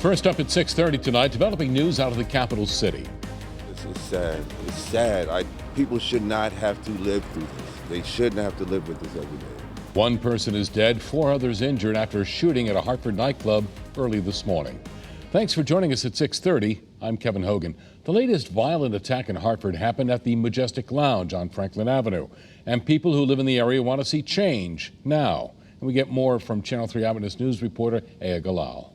First up at 6:30 tonight, developing news out of the capital city. This is sad. It's sad. People should not have to live through this. They shouldn't have to live with this every day. One person is dead, 4 others injured after a shooting at a Hartford nightclub early this morning. Thanks for joining us at 6:30. I'm Kevin Hogan. The latest violent attack in Hartford happened at the Majestic Lounge on Franklin Avenue. And people who live in the area want to see change now. And we get more from Channel 3 Eyewitness News reporter Aya Galal.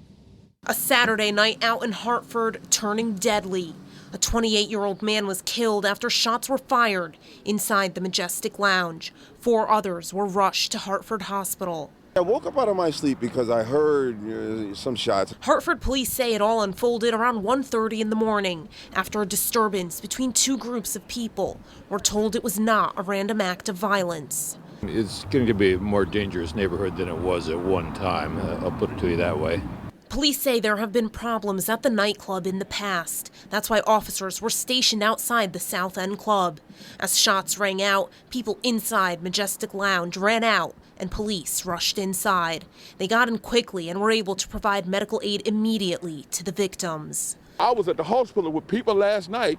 A Saturday night out in Hartford turning deadly. A 28-year-old man was killed after shots were fired inside the Majestic Lounge. 4 others were rushed to Hartford Hospital. I woke up out of my sleep because I heard some shots. Hartford police say it all unfolded around 1:30 in the morning after a disturbance between 2 groups of people. We're told it was not a random act of violence. It's going to be a more dangerous neighborhood than it was at one time. I'll put it to you that way. Police say there have been problems at the nightclub in the past. That's why officers were stationed outside the South End Club. As shots rang out, people inside Majestic Lounge ran out and police rushed inside. They got in quickly and were able to provide medical aid immediately to the victims. I was at the hospital with people last night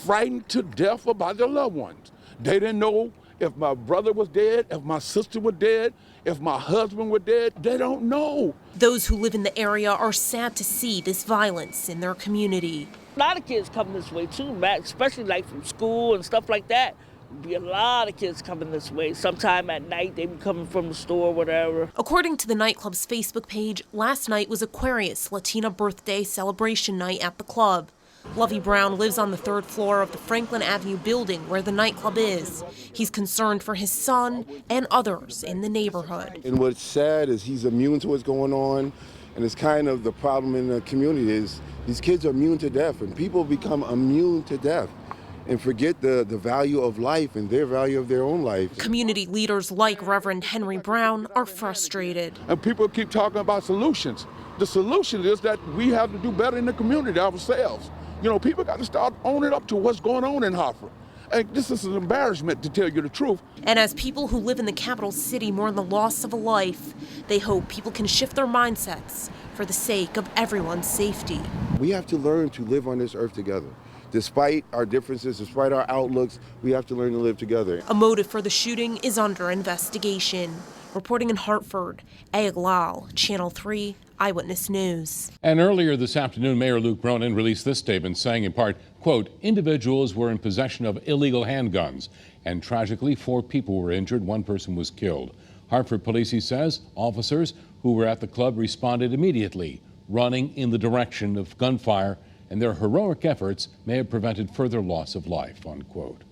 frightened to death about their loved ones. They didn't know if my brother was dead, if my sister was dead, if my husband was dead. They don't know. Those who live in the area are sad to see this violence in their community. A lot of kids come this way too, Matt, especially like from school and stuff like that. Be a lot of kids coming this way. Sometime at night, they be coming from the store, whatever. According to the nightclub's Facebook page, last night was Aquarius Latina birthday celebration night at the club. Lovey Brown lives on the 3rd floor of the Franklin Avenue building where the nightclub is. He's concerned for his son and others in the neighborhood. And what's sad is he's immune to what's going on, and it's kind of the problem in the community is these kids are immune to death, and people become immune to death and forget the value of life and their value of their own life. Community leaders like Reverend Henry Brown are frustrated. And people keep talking about solutions. The solution is that we have to do better in the community ourselves. You know, people got to start owning up to what's going on in Hartford. And this is an embarrassment, to tell you the truth. And as people who live in the capital city mourn the loss of a life, they hope people can shift their mindsets for the sake of everyone's safety. We have to learn to live on this earth together. Despite our differences, despite our outlooks, we have to learn to live together. A motive for the shooting is under investigation. Reporting in Hartford, Aya Galal, Channel 3 Eyewitness News. And earlier this afternoon, Mayor Luke Bronin released this statement saying in part, quote, individuals were in possession of illegal handguns, and tragically 4 people were injured, 1 person was killed. Hartford police, he says, officers who were at the club responded immediately, running in the direction of gunfire, and their heroic efforts may have prevented further loss of life, unquote.